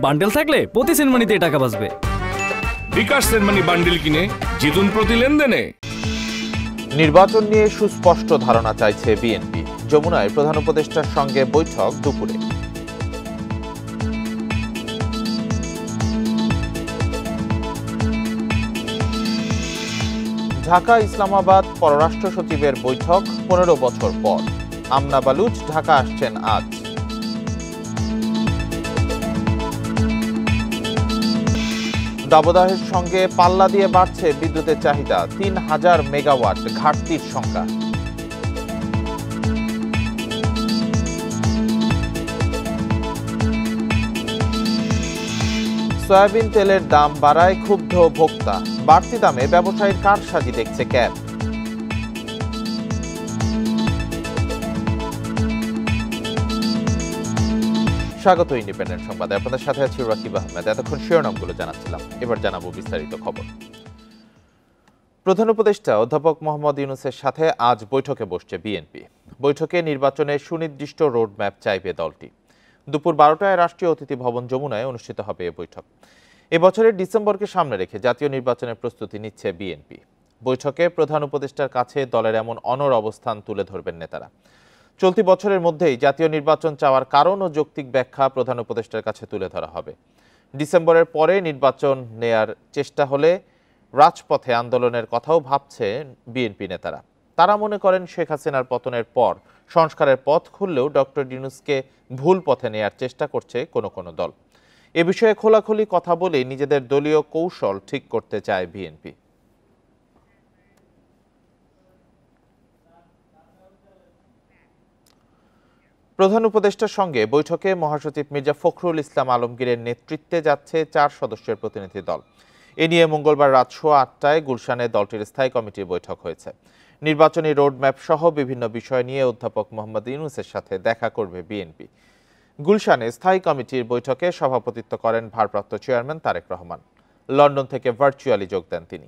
Bundle থাকলে প্রতি সেনমানিতে টাকা বাঁচবে। বিকাশ সেনমানি বান্ডেল কিনে জিতুন প্রতি লেনদেনে। নির্বাচন নিয়ে সুস্পষ্ট ধারণা চাইছে বিএনপি। যমুনায় প্রধান উপদেষ্টার সঙ্গে বৈঠক দুপুরে। ঢাকা ইসলামাবাদ পররাষ্ট্র সচিবের বৈঠক 15 বছর পর। আমনা বালুচ ঢাকা আসছেন আজ। দাবদাহের সঙ্গে পাল্লা দিয়ে বাড়ছে বিদ্যুতের চাহিদা। 3000 মেগাওয়াট ঘাটতির সংখ্যা। সয়াবিন তেলের দাম বাড়ায় ক্ষুব্ধ ভোক্তা। বাড়তি দামে ব্যবসায়ীর কারসাজি দেখছে ক্যাব। স্বাগত ইন্ডিপেন্ডেন্ট সংবাদে। আপনাদের সাথে আছি রাকিব আহমেদ। এতক্ষণ শিরোনামগুলো জানাচ্ছিলাম, এবার জানাবো বিস্তারিত খবর। প্রধান উপদেষ্টা অধ্যাপক মোহাম্মদ ইউনূসের সাথে আজ বৈঠকে বসছে বিএনপি। বৈঠকে নির্বাচনের সুনির্দিষ্ট রোডম্যাপ চাইবে দলটি। দুপুর 12টায় রাষ্ট্রীয় অতিথি ভবন যমুনায় অনুষ্ঠিত হবে এ বৈঠক। এবছরের ডিসেম্বরকে সামনে রেখে জাতীয় নির্বাচনের প্রস্তুতি নিচ্ছে বিএনপি। বৈঠকে প্রধান উপদেষ্টার কাছে দলের এমন অনড় অবস্থান তুলে ধরবেন নেতারা। চলতি বছরের মধ্যেই জাতীয় নির্বাচন চাওয়ার কারণ ও যৌক্তিক ব্যাখ্যা প্রধান উপদেষ্টার কাছে তুলে ধরা হবে। ডিসেম্বরের পরে নির্বাচন নেয়ার চেষ্টা হলে রাজপথে আন্দোলনের কথাও ভাবছে বিএনপি নেতারা। তারা মনে করেন শেখ হাসিনার পতনের পর সংস্কারের পথ খুললেও ডক্টর ইউনূসকে ভুল পথে নেয়ার চেষ্টা করছে কোনো কোনো দল। এ বিষয়ে খোলাখুলি কথা বলে নিজেদের দলীয় কৌশল ঠিক করতে চায় বিএনপি। প্রধান উপদেষ্টার সঙ্গে বৈঠকে মহাসচিব মির্জা ফখরুল ইসলাম আলমগীরের নেতৃত্বে যাচ্ছে 4 সদস্যের প্রতিনিধি দল। এ নিয়ে মঙ্গলবার রাত 8:30টায় গুলশানে দলটির স্থায়ী কমিটির বৈঠক হয়েছে। নির্বাচনী রোডম্যাপ সহ বিভিন্ন বিষয় নিয়ে অধ্যাপক মোহাম্মদ ইউনূসের সাথে দেখা করবে বিএনপি। গুলশানে স্থায়ী কমিটির বৈঠকে সভাপতিত্ব করেন ভারপ্রাপ্ত চেয়ারম্যান তারেক রহমান। লন্ডন থেকে ভার্চুয়ালি যোগ দেন তিনি।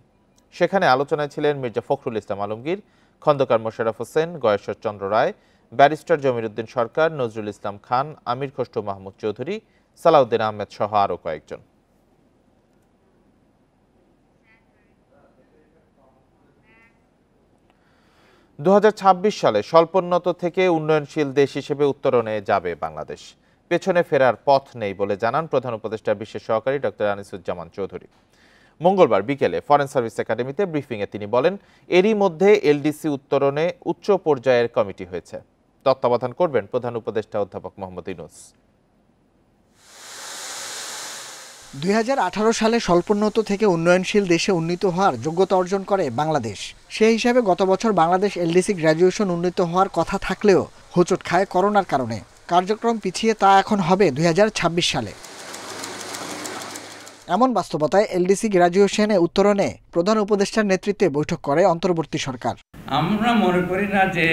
সেখানে আলোচনায় ছিলেন মির্জা ফখরুল ইসলাম আলমগীর, খন্দকার মোশাররফ হোসেন, গয়েশ্বর চন্দ্র রায়, ব্যারিস্টার জমিরুদ্দিন সরকার, নজরুল ইসলাম খান, আমির খসরু মাহমুদ চৌধুরী, সালাউদ্দিন আহমেদ সহ আরও কয়েকজন। সালে স্বল্পোন্নত থেকে উন্নয়নশীল দেশ হিসেবে উত্তরণে যাবে বাংলাদেশ। পেছনে ফেরার পথ নেই বলে জানান প্রধান উপদেষ্টার বিশেষ সহকারী ডক্টর আনিসুজ্জামান চৌধুরী। মঙ্গলবার বিকেলে ফরেন সার্ভিস একাডেমিতে ব্রিফিংয়ে তিনি বলেন, এরই মধ্যে এলডিসি উত্তরণে উচ্চ পর্যায়ের কমিটি হয়েছে। তত্ত্বাবধান করবেন প্রধান উপদেষ্টা অধ্যাপক মোহাম্মদ ইউনূস। 2018 সালে স্বল্পোন্নত থেকে উন্নয়নশীল দেশে উন্নীত হওয়ার যোগ্যতা অর্জন করে বাংলাদেশ। সেই হিসাবে গত বছর বাংলাদেশ এলডিসি গ্র্যাজুয়েশন উন্নীত হওয়ার কথা থাকলেও হোঁচট খায় করোনার কারণে। কার্যক্রম পিছিয়ে তা এখন হবে 2026 সালে। এমন বাস্তবতায় এলডিসি গ্র্যাজুয়েশনে উত্তরণে প্রধান উপদেষ্টার নেতৃত্বে বৈঠক করে অন্তর্বর্তী সরকার। আমরা মনে করি না যে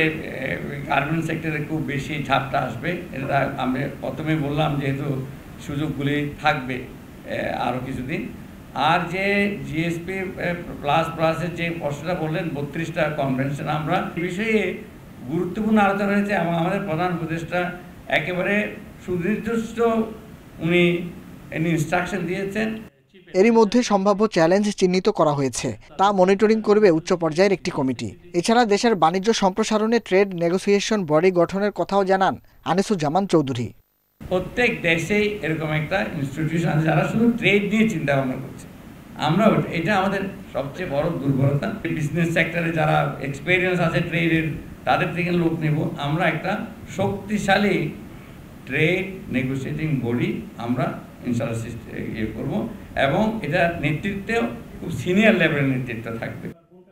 গার্মেন্ট সেক্টরে খুব বেশি ঝাপটা আসবে। এটা আমি প্রথমে বললাম, যেহেতু সুযোগগুলি থাকবে আরও কিছুদিন। আর যে জিএসপি প্লাসের যে প্রশ্নটা বললেন, 32টা কনভেনশন, আমরা বিষয়ে গুরুত্বপূর্ণ আলোচনা হয়েছে এবং আমাদের প্রধান উপদেষ্টা একেবারে সুনির্দিষ্ট উনি ইনস্ট্রাকশন দিয়েছেন। এরই মধ্যে সম্ভাব্য চ্যালেঞ্জ চিহ্নিত করা হয়েছে, তা মনিটরিং করবে উচ্চ পর্যায়ের একটি কমিটি। এছাড়া দেশের বাণিজ্য সম্প্রসারণে ট্রেড নেগোসিয়েশন বডি গঠনের কথাও জানান আনিসুজ্জামান চৌধুরী। প্রত্যেক দেশেই এরকম একটা ইনস্টিটিউশন আছে যারা শুধু ট্রেড নিয়ে চিন্তা ভাবনা করছে। আমরা এটা আমাদের সবচেয়ে বড় দুর্বলতা। বিজনেস সেক্টরে যারা এক্সপেরিয়েন্স আছে ট্রেডের, তাদের থেকে লোক নেব। আমরা একটা শক্তিশালী ট্রেড নেগোসিয়েটিং বডি আমরা ইনশাআল্লাহ করব এবং এটা নেতৃত্বেও খুব সিনিয়র লেভেলের নেতৃত্ব থাকবে।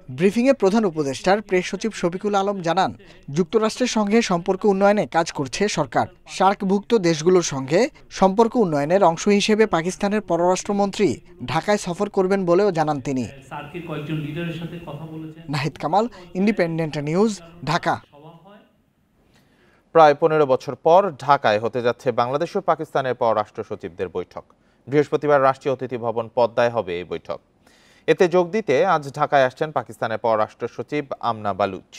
ব্রিফিংয়ে প্রধান উপদেষ্টার প্রেস সচিব শফিকুল আলম জানান, যুক্তরাষ্ট্রের সঙ্গে সম্পর্ক উন্নয়নে কাজ করছে সরকার। সার্কভুক্ত দেশগুলোর সঙ্গে সম্পর্ক উন্নয়নের অংশ হিসেবে পাকিস্তানের পররাষ্ট্রমন্ত্রী ঢাকায় সফর করবেন বলেও জানান তিনি। Nahid Kamal, independent news, Dhaka. প্রায় 15 বছর পর ঢাকায় হতে যাচ্ছে বাংলাদেশ ও পাকিস্তানের পররাষ্ট্র সচিবদের বৈঠক। বৃহস্পতিবার রাষ্ট্রীয় অতিথি ভবন পদ্মায় হবে এই বৈঠক। এতে যোগ দিতে আজ ঢাকায় আসছেন পাকিস্তানের পররাষ্ট্র সচিব আমনা বালুচ।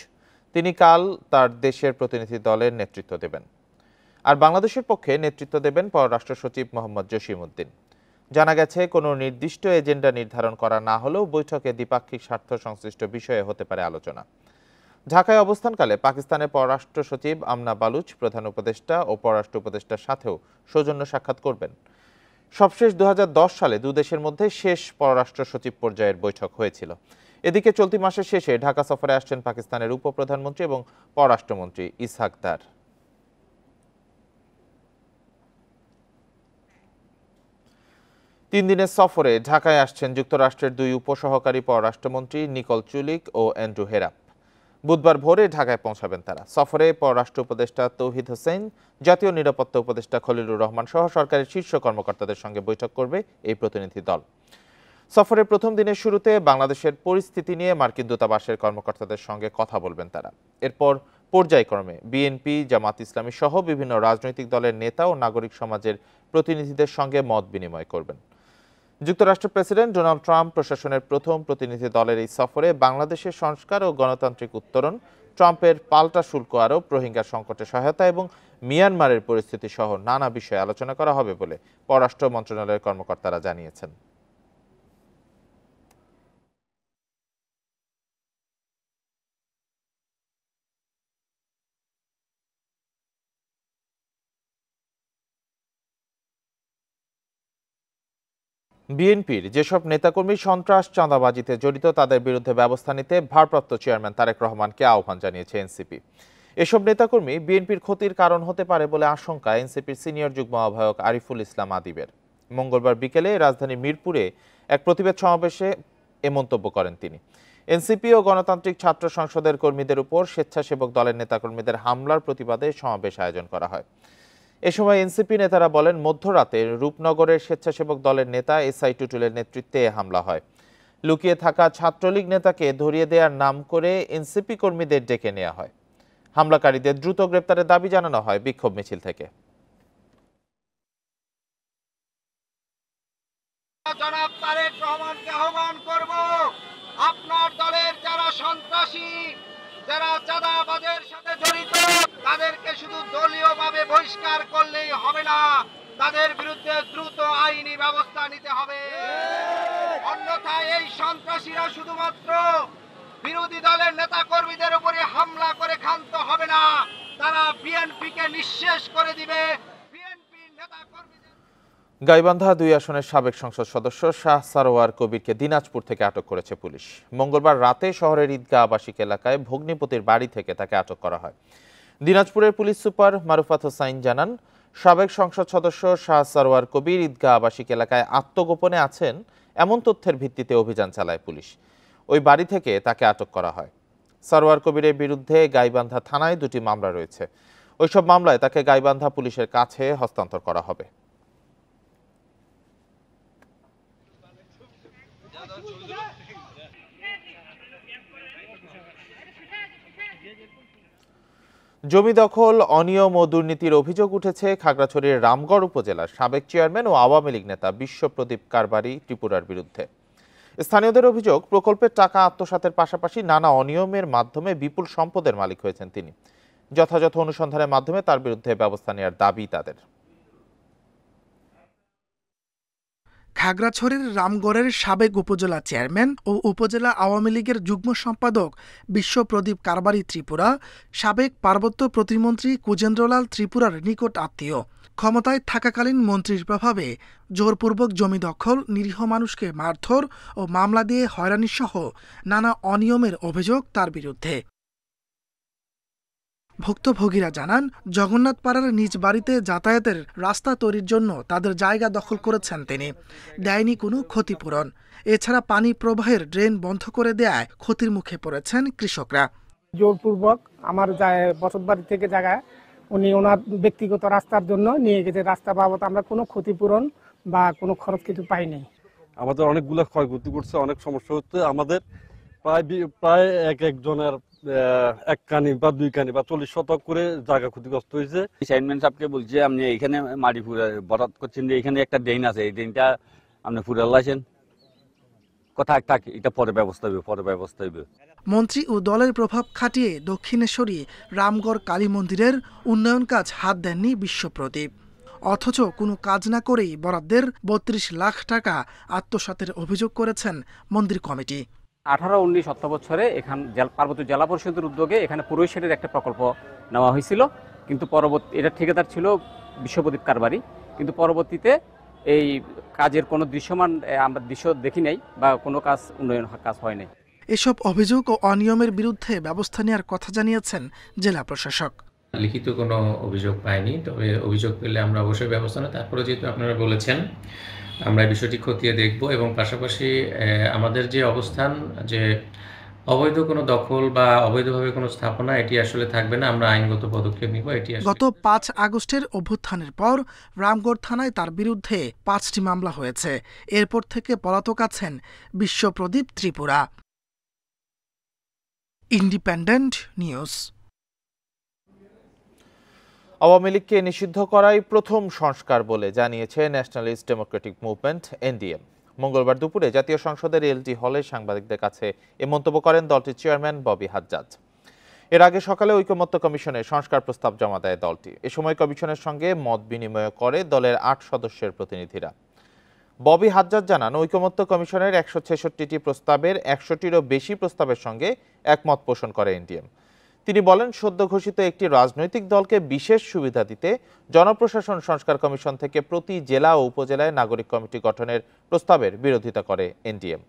তিনি কাল তার দেশের প্রতিনিধি দলের নেতৃত্ব দেবেন। আর বাংলাদেশের পক্ষে নেতৃত্ব দেবেন পররাষ্ট্র সচিব মোহাম্মদ জসিমউদ্দিন। জানা গেছে, কোনো নির্দিষ্ট এজেন্ডা নির্ধারণ করা না হলেও বৈঠকে দ্বিপাক্ষিক স্বার্থ সংশ্লিষ্ট বিষয়ে হতে পারে আলোচনা। ঢাকায় অবস্থানকালে পাকিস্তানের পররাষ্ট্র সচিব আমনা বালুচ প্রধান উপদেষ্টা ও পররাষ্ট্র উপদেষ্টার সাথেও সৌজন্য সাক্ষাৎ করবেন। সবশেষ 2010 সালে দুদেশের মধ্যে শেষ পররাষ্ট্র সচিব পর্যায়ের বৈঠক হয়েছিল। এদিকে চলতি মাসের শেষে ঢাকা সফরে আসছেন পাকিস্তানের উপপ্রধানমন্ত্রী এবং পররাষ্ট্রমন্ত্রী ইসহাক দার। 3 দিনের সফরে ঢাকায় আসছেন যুক্তরাষ্ট্রের 2 উপসহকারী পররাষ্ট্রমন্ত্রী নিকোল চুলিক ও অ্যান্ড্রু হেরাপ। বুধবার ভোরে ঢাকায় পৌঁছাবেন তারা। সফরে পররাষ্ট্র উপদেষ্টা তৌহিদ হোসেন, জাতীয় নিরাপত্তা উপদেষ্টা খলিলুর রহমান সহ সরকারের শীর্ষ কর্মকর্তাদের সঙ্গে বৈঠক করবে এই প্রতিনিধি দল। সফরের প্রথম দিনের শুরুতে বাংলাদেশের পরিস্থিতি নিয়ে মার্কিন দূতাবাসের কর্মকর্তাদের সঙ্গে কথা বলবেন তারা। এরপর পর্যায়ক্রমে বিএনপি, জামাত ইসলামী সহ বিভিন্ন রাজনৈতিক দলের নেতা ও নাগরিক সমাজের প্রতিনিধিদের সঙ্গে মত বিনিময় করবেন। যুক্তরাষ্ট্রের প্রেসিডেন্ট ডোনাল্ড ট্রাম্প প্রশাসনের প্রথম প্রতিনিধি দলের এই সফরে বাংলাদেশের সংস্কার ও গণতান্ত্রিক উত্তরণ, ট্রাম্পের পাল্টা শুল্ক আরোপ, রোহিঙ্গা সংকটে সহায়তা এবং মিয়ানমারের পরিস্থিতি সহ নানা বিষয়ে আলোচনা করা হবে বলে পররাষ্ট্র মন্ত্রণালয়ের কর্মকর্তারা জানিয়েছেন। বিএনপির যেসব নেতাকর্মী সন্ত্রাস, চাঁদাবাজিতে জড়িত তাদের বিরুদ্ধে ব্যবস্থা নিতে ভারপ্রাপ্ত চেয়ারম্যান তারেক রহমানকে আহ্বান জানিয়েছে এনসিপি। এসব নেতাকর্মী বিএনপির ক্ষতির কারণ হতে পারে বলে আশঙ্কা এনসিপির সিনিয়র যুগ্ম আহ্বায়ক আরিফুল ইসলাম আদিবের। মঙ্গলবার বিকেলে রাজধানীর মিরপুরে এক প্রতিবাদ সমাবেশে এ মন্তব্য করেন তিনি। এনসিপি ও গণতান্ত্রিক ছাত্র সংসদের কর্মীদের উপর স্বেচ্ছাসেবক দলের নেতাকর্মীদের হামলার প্রতিবাদে সমাবেশ আয়োজন করা হয়। এ সময় এনসিপি নেতারা বলেন, মধ্যরাতে রূপনগরের স্বেচ্ছাসেবক দলের নেতা এসআই টুটুলের নেতৃত্বে হামলা হয়। লুকিয়ে থাকা ছাত্রলীগ নেতাকে ধরিয়ে দেওয়ার নাম করে এনসিপি কর্মীদের ডেকে নেওয়া হয়। হামলাকারীদের দ্রুত গ্রেপ্তারের দাবি জানানো হয় বিক্ষোভ মিছিল থেকে। জনাব তারেক রহমানকে আহ্বান করব, আপনার দলের যারা সন্ত্রাসী, যারা চাঁদাবাজের সাথে জড়িত, তাদেরকে শুধু দলীয়ভাবে বহিষ্কার করলেই হবে না, তাদের বিরুদ্ধে দ্রুত আইনি ব্যবস্থা নিতে হবে। অন্যথায় এই সন্ত্রাসীরা শুধুমাত্র বিরোধী দলের নেতা কর্মীদের উপরে হামলা করে ক্ষান্ত হবে না, তারা বিএনপিকে নিঃশেষ করে দিবে। বিএনপি নেতা কর্মীদের গাইবান্ধা 2 আসনের সাবেক সংসদ সদস্য শাহ সারোয়ার কবিরকে দিনাজপুর থেকে আটক করেছে পুলিশ। মঙ্গলবার রাতে শহরের ঈদগাহ আবাসিক এলাকায় ভগ্নিপতির বাড়ি থেকে তাকে আটক করা হয়। দিনাজপুরের পুলিশ সুপার মারুফাত হোসাইন জানান, সাবেক সংসদ সদস্য শাহ সারোয়ার কবির ঈদগাহ আবাসিক এলাকায় আত্মগোপনে আছেন এমন তথ্যের ভিত্তিতে অভিযান চালায় পুলিশ। ওই বাড়ি থেকে তাকে আটক করা হয়। সারোয়ার কবিরের বিরুদ্ধে গাইবান্ধা থানায় 2টি মামলা রয়েছে। ওইসব মামলায় তাকে গাইবান্ধা পুলিশের কাছে হস্তান্তর করা হবে। জমি দখল, অনিয়ম ও দুর্নীতির অভিযোগ উঠেছে খাগড়াছড়ির রামগড় উপজেলার সাবেক চেয়ারম্যান ও আওয়ামী লীগ নেতা বিশ্বপ্রদীপ কারবারি ত্রিপুরার বিরুদ্ধে। স্থানীয়দের অভিযোগ, প্রকল্পের টাকা আত্মসাতের পাশাপাশি নানা অনিয়মের মাধ্যমে বিপুল সম্পদের মালিক হয়েছেন তিনি। যথাযথ অনুসন্ধানের মাধ্যমে তার বিরুদ্ধে ব্যবস্থা নেওয়ার দাবি তাদের। খাগড়াছড়ির রামগড়ের সাবেক উপজেলা চেয়ারম্যান ও উপজেলা আওয়ামী লীগের যুগ্ম সম্পাদক বিশ্বপ্রদীপ কারবারি ত্রিপুরা সাবেক পার্বত্য প্রতিমন্ত্রী কুজেন্দ্রলাল ত্রিপুরার নিকট আত্মীয়। ক্ষমতায় থাকাকালীন মন্ত্রীর প্রভাবে জোরপূর্বক জমি দখল, নিরীহ মানুষকে মারধর ও মামলা দিয়ে হয়রানিসহ নানা অনিয়মের অভিযোগ তার বিরুদ্ধে। ভুক্তভোগীরা জানান, জগন্নাথপাড়ার নিজ বাড়িতে যাতায়াতের রাস্তা তৈরির জন্য তাদের জায়গা দখল করেছেন তিনি। দেয়নি কোনো ক্ষতিপূরণ। এছাড়া পানি প্রবাহের ড্রেন বন্ধ করে দেয়ায় ক্ষতির মুখে পড়েছেন কৃষকরা। জোরপূর্বক আমার বসত বাড়ি থেকে জায়গায় উনি ওনার ব্যক্তিগত রাস্তার জন্য নিয়ে গেছে। রাস্তা বাবদ আমরা কোনো ক্ষতিপূরণ বা কোনো খরচ কিছু পাইনি। আমাদের অনেকগুলো ক্ষয়ক্ষতি করছে, অনেক সমস্যা হচ্ছে। আমাদের প্রায় একজনের 1 কানি বা 2 কানি বা 40 শতক করে জায়গা ক্ষতিগ্রস্ত হয়েছে। চেয়ারম্যান সাহেবকে বলছে, আপনি এখানে মাটি বরাদ করছেন যে এখানে একটা ড্রেন আছে, এই ড্রেনটা আপনি ফুরাল লাইছেন, কথা থাক, এটা পরে ব্যবস্থা হবে। মন্ত্রী ও দলের প্রভাব খাটিয়ে দক্ষিণেশ্বরী রামগড় কালী মন্দিরের উন্নয়ন কাজ হাত দেননি বিশ্বপ্রদীপ। অথচ কোনো কাজ না করেই বরাদ্দের ৩২ লাখ টাকা আত্মসাতের অভিযোগ করেছেন মন্দির কমিটি। 18-19 অর্থ বছরে পার্বত্য জেলা পরিষদের উদ্যোগে এখানে পুরোই শেডের একটা প্রকল্প নেওয়া হয়েছিল, কিন্তু এটা ঠিকাদার ছিল বিশ্বপ্রদীপ কারবারি। কিন্তু পরবর্তীতে এই কাজের কোনো আমরা দৃশ্য দেখি নাই বা কোনো উন্নয়ন কাজ হয় নাই। এসব অভিযোগ ও অনিয়মের বিরুদ্ধে ব্যবস্থা নেওয়ার কথা জানিয়েছেন জেলা প্রশাসক। লিখিত কোনো অভিযোগ পাইনি, তবে অভিযোগ পেলে আমরা অবশ্যই ব্যবস্থা নেব। তারপরে যেহেতু আপনারা বলেছেন, আমরা বিষয়টি খতিয়ে দেখব এবং পাশাপাশি আমাদের যে অবস্থান যে অবৈধ কোনো দখল বা অবৈধভাবে কোনো স্থাপনা এটি আসলে থাকবে না, আমরা আইনগত পদক্ষেপ নিব। এটি গত 5 আগস্টের অভ্যুত্থানের পর রামগড় থানায় তার বিরুদ্ধে 5টি মামলা হয়েছে। এরপর থেকে পলাতক আছেন বিশ্বপ্রদীপ ত্রিপুরা। Independent News. আওয়ামী লীগকে নিষিদ্ধ করাই প্রথম সংস্কার বলে জানিয়েছে ন্যাশনালিস্ট ডেমোক্রেটিক মুভমেন্ট এনডিএম। মঙ্গলবার দুপুরে জাতীয় সংসদের এলটি হলে সাংবাদিকদের কাছে এ মন্তব্য করেন দলটির চেয়ারম্যান ববি হাজ্জাজ। এর আগে সকালে ঐকমত্য কমিশনে সংস্কার প্রস্তাব জমা দেয় দলটি। এ সময় কমিশনের সঙ্গে মত বিনিময় করে দলের 8 সদস্যের প্রতিনিধিরা। ববি হাজ্জাজ জানান, ঐকমত্য কমিশনের 166টি প্রস্তাবের 100টিরও বেশি প্রস্তাবের সঙ্গে একমত পোষণ করে এনডিএম। তিনি বলেন, সদ্য ঘোষিত একটি রাজনৈতিক দলকে বিশেষ সুবিধা দিতে জনপ্রশাসন সংস্কার কমিশন থেকে প্রতি জেলা ও উপজেলায় নাগরিক কমিটি গঠনের প্রস্তাবের বিরোধিতা করে এনডিএম।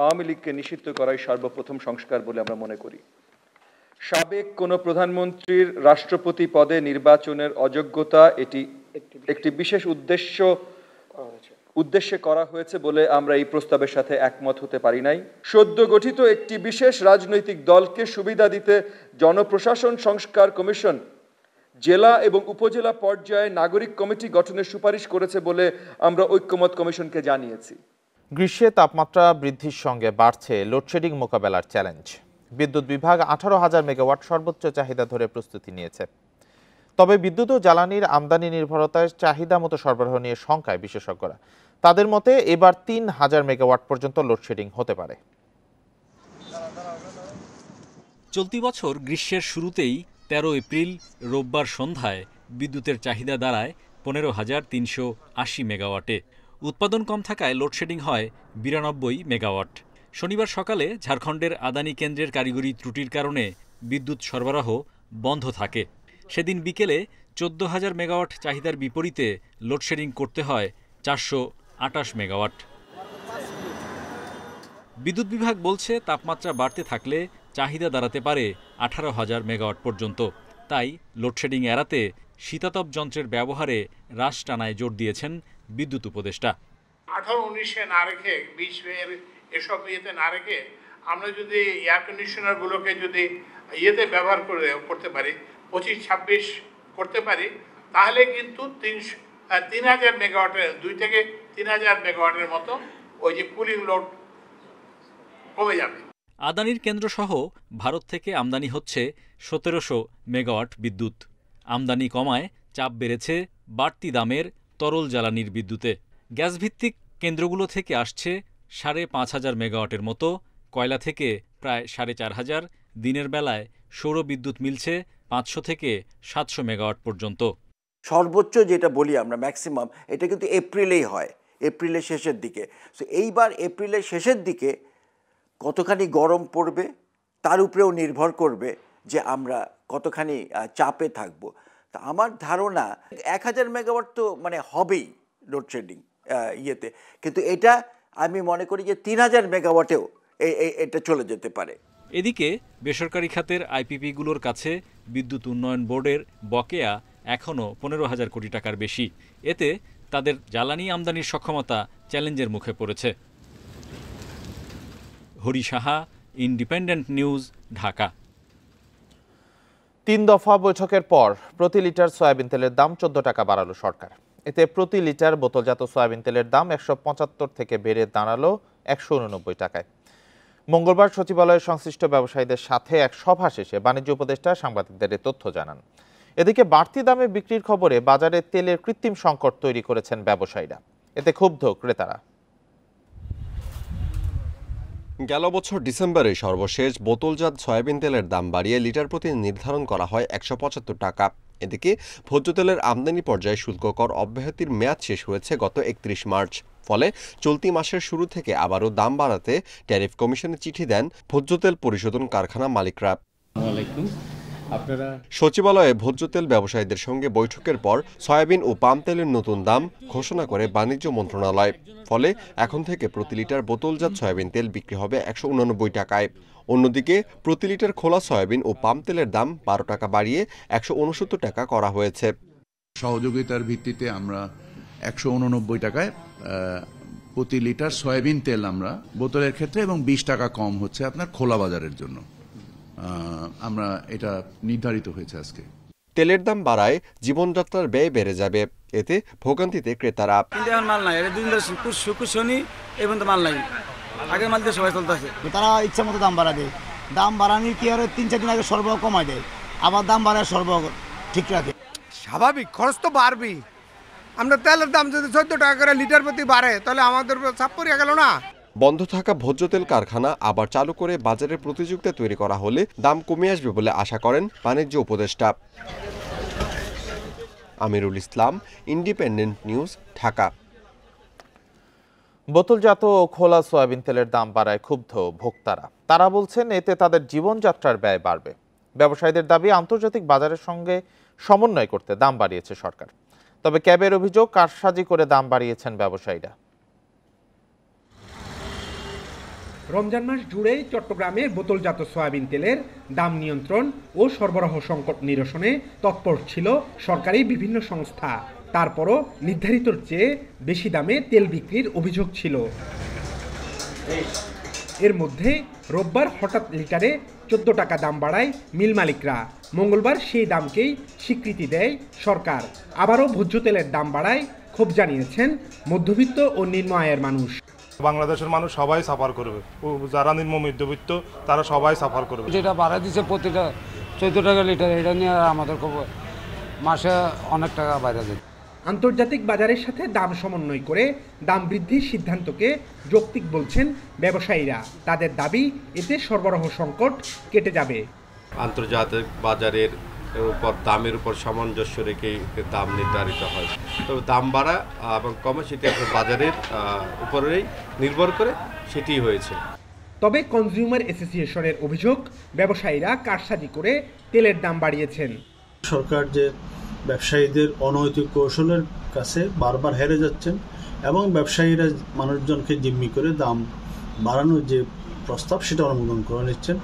আওয়ামী লীগকে নিষিদ্ধ করাই সর্বপ্রথম সংস্কার বলে আমরা মনে করি। সাবেক কোনো প্রধানমন্ত্রীর রাষ্ট্রপতি পদে নির্বাচনের অযোগ্যতা এটি একটি বিশেষ উদ্দেশ্যে করা হয়েছে বলে আমরা এই প্রস্তাবের সাথে একমত হতে পারি নাই। সদ্য গঠিত একটি বিশেষ রাজনৈতিক দলকে সুবিধা দিতে জনপ্রশাসন সংস্কার কমিশন জেলা এবং উপজেলা পর্যায়ে নাগরিক কমিটি গঠনের সুপারিশ করেছে বলে আমরা ঐক্যমত কমিশনকে জানিয়েছি। গ্রীষ্মে তাপমাত্রা বৃদ্ধির সঙ্গে বাড়ছে লোডশেডিং মোকাবেলার চ্যালেঞ্জ। বিদ্যুৎ বিভাগ 18,000 মেগাওয়াট সর্বোচ্চ চাহিদা ধরে প্রস্তুতি নিয়েছে। তবে বিদ্যুৎ ও জ্বালানির আমদানি নির্ভরতায় চাহিদা মতো সরবরাহ নিয়ে শঙ্কায় বিশেষজ্ঞরা। তাদের মতে এবার 3,000 মেগাওয়াট পর্যন্ত লোডশেডিং হতে পারে। চলতি বছর গ্রীষ্মের শুরুতেই 13 এপ্রিল রোববার সন্ধ্যায় বিদ্যুতের চাহিদা দাঁড়ায় 15,380 মেগাওয়াটে। উৎপাদন কম থাকায় লোডশেডিং হয় 92 মেগাওয়াট। শনিবার সকালে ঝাড়খণ্ডের আদানি কেন্দ্রের কারিগরি ত্রুটির কারণে বিদ্যুৎ সরবরাহ বন্ধ থাকে। সেদিন বিকেলে 14,000 মেগাওয়াট চাহিদার বিপরীতে লোডশেডিং করতে হয় 428 মেগাওয়াট। বিদ্যুৎ বিভাগ বলছে, তাপমাত্রা বাড়তে থাকলে চাহিদা দাঁড়াতে পারে 18,000 মেগাওয়াট পর্যন্ত। তাই লোডশেডিং এড়াতে শীতাতপ যন্ত্রের ব্যবহারে হ্রাস টানায় জোর দিয়েছেন বিদ্যুৎ উপদেষ্টা। 18-19-এ না রেখে 20 এসব ইয়েতে না রেখে আমরা যদি এয়ার কন্ডিশনারগুলোকে যদি ইয়েতে ব্যবহার করতে পারি, 25-26 করতে পারি, তাহলে কিন্তু 3,000 মেগাওয়াটের 2 থেকে 3,000 মেগাওয়াটের মতো ওই যে কুলিং লোড কমে যাবে। আদানির কেন্দ্রসহ ভারত থেকে আমদানি হচ্ছে 1,700 মেগাওয়াট বিদ্যুৎ। আমদানি কমায় চাপ বেড়েছে বাড়তি দামের তরল জ্বালানির বিদ্যুতে। গ্যাসভিত্তিক কেন্দ্রগুলো থেকে আসছে 5,500 মেগাওয়াটের মতো, কয়লা থেকে প্রায় 4,500, দিনের বেলায় সৌর বিদ্যুৎ মিলছে 500 থেকে 700 মেগাওয়াট পর্যন্ত। সর্বোচ্চ যেটা বলি আমরা ম্যাক্সিমাম, এটা কিন্তু এপ্রিলেই হয়, এপ্রিলের শেষের দিকে। সো এইবার এপ্রিলের শেষের দিকে কতখানি গরম পড়বে তার উপরেও নির্ভর করবে যে আমরা কতখানি চাপে থাকব। তা আমার ধারণা 1,000 মেগাওয়াট তো মানে হবেই লোডশেডিং ইয়েতে, কিন্তু এটা আমি মনে করি যে 3,000 মেগাওয়াটেও এটা চলে যেতে পারে। এদিকে বেসরকারি খাতের আইপিপিগুলোর কাছে বিদ্যুৎ উন্নয়ন বোর্ডের বকেয়া এখনও 15,000 কোটি টাকার বেশি। এতে তাদের জ্বালানি আমদানির সক্ষমতা চ্যালেঞ্জের মুখে পড়েছে। Hari Saha, independent news, Dhaka. 3 দফা বৈঠকের পর প্রতি লিটার সয়াবিন তেলের দাম 14 টাকা বাড়ালো সরকার। এতে প্রতি লিটার বোতলজাত সয়াবিন তেলের দাম 175 থেকে বেড়ে দাঁড়ালো 189 টাকায়। মঙ্গলবার সচিবালয়ের সংশ্লিষ্ট ব্যবসায়ীদের সাথে এক সভা শেষে বাণিজ্য উপদেষ্টা সাংবাদিকদের এ তথ্য জানান। এদিকে বাড়তি দামে বিক্রির খবরে বাজারে তেলের কৃত্রিম সংকট তৈরি করেছেন ব্যবসায়ীরা। এতে ক্ষুব্ধ ক্রেতারা। গেল বছর ডিসেম্বরে সর্বশেষ বোতলজাত সয়াবিন তেলের দাম বাড়িয়ে লিটার প্রতি নির্ধারণ করা হয় ১৭৫ টাকা। এদিকে ভোজ্য তেলের আমদানি পর্যায়ে শুল্ক কর অব্যাহতির মেয়াদ শেষ হয়েছে গত ৩১ মার্চ। ফলে চলতি মাসের শুরু থেকে আবারও দাম বাড়াতে ট্যারিফ কমিশনে চিঠি দেন ভোজ্য তেল পরিশোধন কারখানা মালিকরা। সচিবালয়ে ভোজ্য তেল ব্যবসায়ীদের সঙ্গে বৈঠকের পর সয়াবিন ও পাম তেলের নতুন দাম ঘোষণা করে বাণিজ্য মন্ত্রণালয়। ফলে এখন থেকে প্রতি লিটার বোতলজাত সয়াবিন তেল বিক্রি হবে ১৮৯ টাকায়। অন্যদিকে প্রতি লিটার খোলা সয়াবিন ও পাম তেলের দাম ১২ টাকা বাড়িয়ে ১৬৯ টাকা করা হয়েছে। সহযোগিতার ভিত্তিতে আমরা ১৮৯ টাকায় প্রতি লিটার সয়াবিন তেল আমরা বোতলের ক্ষেত্রে এবং ২০ টাকা কম হচ্ছে আপনার খোলা বাজারের জন্য আমরা এটা নির্ধারিত হয়েছে আজকে। তেলের দাম বাড়ায় জীবনযাত্রার ব্যয় বেড়ে যাবে, এতে ভোগান্তিতে ক্রেতারা। মাল নাই, শনি এবং মাল নাই, আগে মাল দিয়ে সবাই চলতেছে। তারা ইচ্ছা মতো দাম বাড়া দেয়, দাম বাড়ানোর কি আর ৩-৪ দিন আগে সরবরাহ কমায় দেয়, আবার দাম বাড়ায় সরবরাহ ঠিক রাখে। স্বাভাবিক খরচ তো বাড়বেই। আমরা তেলের দাম যদি ১৪ টাকা করে লিটার প্রতি বাড়ে তাহলে আমাদের চাপ পড়ে গেল না। বন্ধ থাকা ভোজ্য তেল কারখানা আবার চালু করে বাজারের প্রতিযোগিতা তৈরি করা হলে দাম কমে আসবে বলে আশা করেন বাণিজ্য উপদেষ্টা। Amirul Islam, independent news, Dhaka. বোতলজাত ও খোলা সয়াবিন তেলের দাম বাড়ায় ক্ষুব্ধ ভোক্তারা। তারা বলছেন এতে তাদের জীবনযাত্রার ব্যয় বাড়বে। ব্যবসায়ীদের দাবি, আন্তর্জাতিক বাজারের সঙ্গে সমন্বয় করতে দাম বাড়িয়েছে সরকার। তবে ক্যাবের অভিযোগ, কারসাজি করে দাম বাড়িয়েছেন ব্যবসায়ীরা। রমজান মাস জুড়েই চট্টগ্রামে বোতলজাত সয়াবিন তেলের দাম নিয়ন্ত্রণ ও সরবরাহ সংকট নিরসনে তৎপর ছিল সরকারি বিভিন্ন সংস্থা। তারপরও নির্ধারিতর চেয়ে বেশি দামে তেল বিক্রির অভিযোগ ছিল। এর মধ্যে রোববার হঠাৎ লিটারে ১৪ টাকা দাম বাড়ায় মিল মালিকরা। মঙ্গলবার সেই দামকেই স্বীকৃতি দেয় সরকার। আবারও ভোজ্য তেলের দাম বাড়ায় ক্ষোভ জানিয়েছেন মধ্যবিত্ত ও নিম্ন আয়ের মানুষ। বাংলাদেশের মানুষ সবাই সাফার করবে, যারা নিম্ন মধ্যবিত্ত তারা সবাই সাফার করবে। যেটা বাড়া দিচ্ছে প্রতিটা ১৪ টাকা লিটার, এটা নিয়ে আমাদের মাসে অনেক টাকা বাইরে যায়। আন্তর্জাতিক বাজারের সাথে দাম সমন্বয় করে দাম বৃদ্ধির সিদ্ধান্তকে যৌক্তিক বলছেন ব্যবসায়ীরা। তাদের দাবি, এতে সরবরাহ সংকট কেটে যাবে। আন্তর্জাতিক বাজারের উপর দামের উপর সামঞ্জস্য রেখে দাম নির্ধারিত হয়। তবে দাম বাড়া এবং কমে সেটি বাজারের উপরেই নির্ভর করে সেটি হয়েছে। তবে কনজিউমার অ্যাসোসিয়েশনের অভিযোগ, ব্যবসায়ীরা কারসাজি করে তেলের দাম বাড়িয়েছেন। সরকার যে ব্যবসায়ীদের অনৈতিক কৌশলের কাছে বারবার হেরে যাচ্ছেন এবং ব্যবসায়ীরা মানুষজনকে জিম্মি করে দাম বাড়ানোর যে প্রস্তাব সেটা অনুমোদন করে নিচ্ছেন,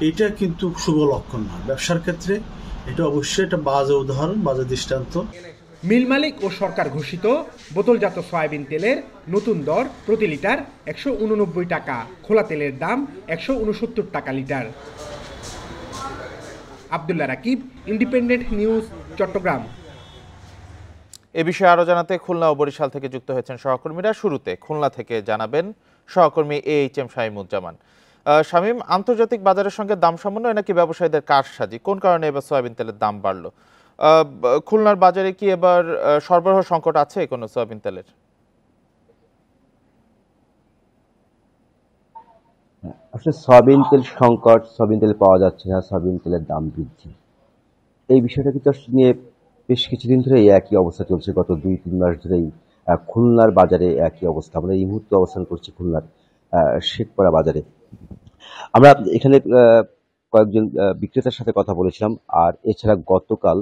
এটা কিন্তু শুভ লক্ষণ না ব্যবসার ক্ষেত্রে। এটা অবশ্যই একটা বাজে উদাহরণ, বাজে দৃষ্টান্ত। মিল মালিক ও সরকার ঘোষিত বোতলজাত সয়াবিন তেলের নতুন দর প্রতি লিটার ১৮৯ টাকা, খোলা তেলের দাম ১৬৯ টাকা litre. Abdullah Rakib, Independent News, Chittagong. এ বিষয়ে আরো জানাতে খুলনা ও বরিশাল থেকে যুক্ত হয়েছেন সহকর্মীরা। শুরুতে খুলনা থেকে জানাবেন সহকর্মী AHM শামীমুজ্জামান। শামীম, আন্তর্জাতিক বাজারের সঙ্গে দাম সমন্বয় নাকি ব্যবসায়ীদের কারসাজি, কোন কারণে এবার সয়াবিন তেলের দাম বাড়লো? খুলনার বাজারে কি এবার সরবরাহ সংকট আছে কোনো সয়াবিন তেলের? আসলে সয়াবিন তেল সংকট, সয়াবিন তেল পাওয়া যাচ্ছে না, সয়াবিন তেলের দাম বৃদ্ধি, এই বিষয়টা কিন্তু নিয়ে বেশ কিছুদিন ধরে একই অবস্থা চলছে। গত ২-৩ মাস ধরেই খুলনার বাজারে একই অবস্থা। আমরা এই মুহূর্তে অবস্থান করছি খুলনার শেখপাড়া বাজারে। আমরা এখানে কয়েকজন বিক্রেতার সাথে কথা বলেছিলাম, আর এছাড়া গতকাল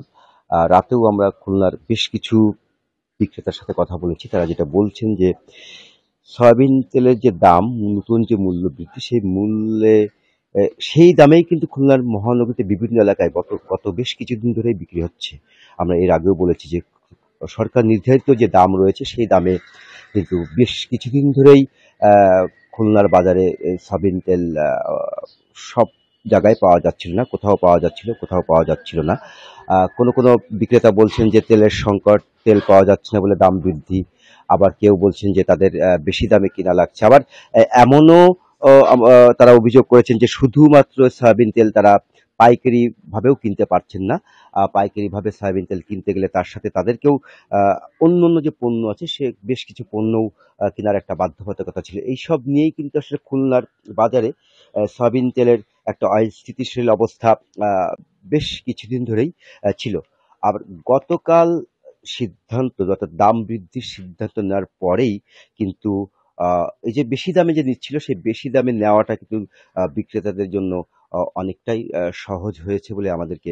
রাতেও আমরা খুলনার বেশ কিছু বিক্রেতার সাথে কথা বলেছি। তারা যেটা বলছেন যে সয়াবিন তেলের যে দাম, নতুন যে মূল্য বৃদ্ধি, সেই মূল্যে সেই দামেই কিন্তু খুলনার মহানগরীতে বিভিন্ন এলাকায় গত বেশ কিছুদিন ধরেই বিক্রি হচ্ছে। আমরা এর আগেও বলেছি যে সরকার নির্ধারিত যে দাম রয়েছে সেই দামে কিন্তু বেশ কিছুদিন ধরেই খুলনার বাজারে সয়াবিন তেল সব জায়গায় পাওয়া যাচ্ছিল না, কোথাও পাওয়া যাচ্ছিল, কোথাও পাওয়া যাচ্ছিল না। কোনো বিক্রেতা বলছেন যে তেলের সংকট, তেল পাওয়া যাচ্ছে না বলে দাম বৃদ্ধি। আবার কেউ বলছেন যে তাদের বেশি দামে কিনা লাগছে। আবার এমনও তারা অভিযোগ করেছেন যে শুধুমাত্র সয়াবিন তেল তারা পাইকারিভাবেও কিনতে পারছেন না। পাইকারিভাবে সয়াবিন তেল কিনতে গেলে তার সাথে তাদেরকেও অন্য অন্য যে পণ্য আছে সে বেশ কিছু পণ্যও কেনার একটা বাধ্যবাধকতা ছিল। এইসব নিয়েই কিন্তু আসলে খুলনার বাজারে সয়াবিন তেলের একটা অস্থিতিশীল অবস্থা বেশ কিছুদিন ধরেই ছিল। আবার গতকাল অর্থাৎ দাম বৃদ্ধির সিদ্ধান্ত নেওয়ার পরেই কিন্তু এই যে বেশি দামে যে নিচ্ছিল সেই বেশি দামে নেওয়াটা কিন্তু বিক্রেতাদের জন্য অনেকটাই সহজ হয়েছে বলে আমাদেরকে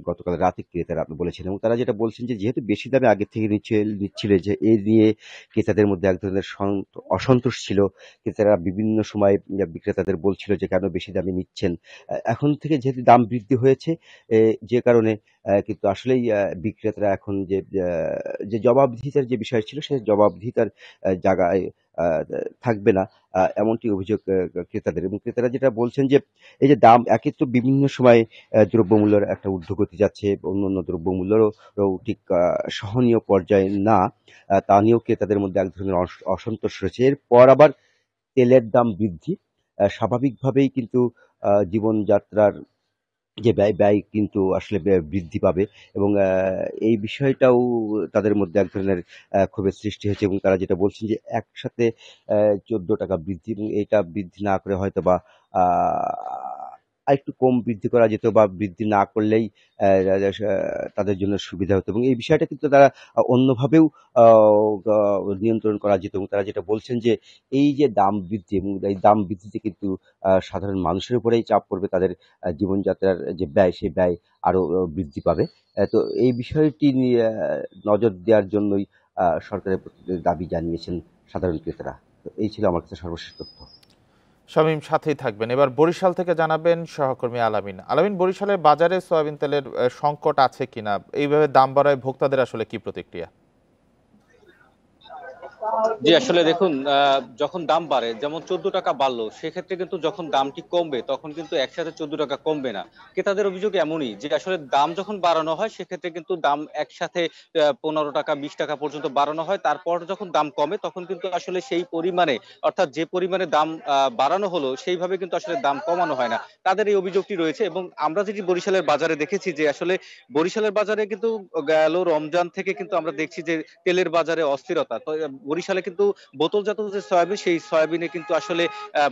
গতকাল রাতে ক্রেতারা বলেছেন, এবং তারা যেটা বলছেন যে যেহেতু বেশি দামে আগে থেকে নিচ্ছিল যে এ নিয়ে ক্রেতাদের মধ্যে এক ধরনের অসন্তোষ ছিল। ক্রেতারা বিভিন্ন সময় বিক্রেতাদের বলছিল যে কেন বেশি দামে নিচ্ছেন। এখন থেকে যেহেতু দাম বৃদ্ধি হয়েছে যে কারণে কিন্তু আসলেই বিক্রেতারা এখন যে জবাবদিহিতার যে বিষয় ছিল সেই জবাবদিহিতার জায়গায় থাকবে না, এমনটি অভিযোগ ক্রেতাদের। এবং ক্রেতারা যেটা বলছেন যে এই যে দাম একে তো বিভিন্ন সময় দ্রব্যমূল্যের একটা ঊর্ধ্বগতি যাচ্ছে, অন্য অন্য দ্রব্যমূল্যেরও ঠিক সহনীয় পর্যায়ে না, তা নিয়েও ক্রেতাদের মধ্যে এক ধরনের অসন্তোষ রয়েছে। এরপর আবার তেলের দাম বৃদ্ধি, স্বাভাবিকভাবেই কিন্তু জীবনযাত্রার যে ব্যয় কিন্তু আসলে বৃদ্ধি পাবে, এবং এই বিষয়টাও তাদের মধ্যে এক ধরনের ক্ষোভের সৃষ্টি হয়েছে। এবং তারা যেটা বলছেন যে একসাথে 14 টাকা বৃদ্ধি, এবং এটা বৃদ্ধি না করে হয়তো বা আরেকটু কম বৃদ্ধি করা যেত, বা বৃদ্ধি না করলেই তাদের জন্য সুবিধা হতো, এবং এই বিষয়টা কিন্তু তারা অন্যভাবেও নিয়ন্ত্রণ করা যেত। এবং তারা যেটা বলছেন যে এই যে দাম বৃদ্ধি, এবং এই দাম বৃদ্ধিতে কিন্তু সাধারণ মানুষের উপরেই চাপ পড়বে, তাদের জীবনযাত্রার যে ব্যয় সেই ব্যয় আরও বৃদ্ধি পাবে। তো এই বিষয়টি নিয়ে নজর দেওয়ার জন্যই সরকারের প্রতি দাবি জানিয়েছেন সাধারণ ক্রেতারা। তো এই ছিল আমার কাছে সর্বশেষ তথ্য। শামীম সাথেই থাকবেন। এবার বরিশাল থেকে জানাবেন সহকর্মী আলামিন। আলামিন, বরিশালের বাজারে সয়াবিন তেলের সংকট আছে কিনা, এইভাবে দাম বাড়ায় ভোক্তাদের আসলে কি প্রতিক্রিয়া? জি আসলে দেখুন, যখন দাম বাড়ে, যেমন 14 টাকা বাড়লো, সেক্ষেত্রে কিন্তু যখন দামটি কমবে তখন কিন্তু একসাথে 14 টাকা কমবে না। ক্রেতাদের অভিযোগ এমনই যে আসলে দাম যখন বাড়ানো হয় সেক্ষেত্রে কিন্তু দাম একসাথে 15 টাকা 20 টাকা পর্যন্ত বাড়ানো হয়, তারপর যখন দাম কমে তখন কিন্তু আসলে সেই পরিমাণে, অর্থাৎ যে পরিমাণে দাম বাড়ানো হলো সেইভাবে কিন্তু আসলে দাম কমানো হয় না। তাদের এই অভিযোগটি রয়েছে। এবং আমরা যেটি বরিশালের বাজারে দেখেছি যে আসলে বরিশালের বাজারে কিন্তু গেল রমজান থেকে কিন্তু আমরা দেখছি যে তেলের বাজারে অস্থিরতা। তো বরিশালে কিন্তু বোতলজাত যে সয়াবিন, সেই সয়াবিনে কিন্তু আসলে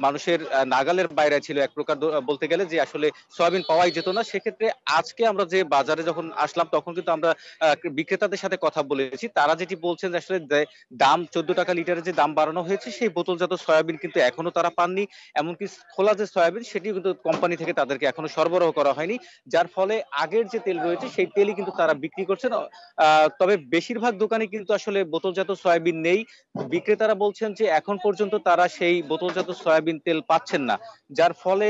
মানুষের নাগালের বাইরে ছিল এক প্রকার বলতে গেলে, যে আসলে সয়াবিন পাওয়াই যেত না। সেক্ষেত্রে আজকে আমরা যে বাজারে যখন আসলাম তখন কিন্তু আমরা বিক্রেতাদের সাথে কথা বলেছি। তারা যেটি বলছেন যে আসলে দাম 14 টাকা লিটারে যে দাম বাড়ানো হয়েছে সেই বোতলজাত সয়াবিন কিন্তু এখনো তারা পাননি। এমনকি খোলা যে সয়াবিন সেটিও কিন্তু কোম্পানি থেকে তাদেরকে এখনো সরবরাহ করা হয়নি, যার ফলে আগের যে তেল রয়েছে সেই তেলই কিন্তু তারা বিক্রি করছেন। তবে বেশিরভাগ দোকানে কিন্তু আসলে বোতলজাত সয়াবিন নেই। বিক্রেতারা বলছেন যে এখন পর্যন্ত তারা সেই বোতলজাত সয়াবিন তেল পাচ্ছেন না, যার ফলে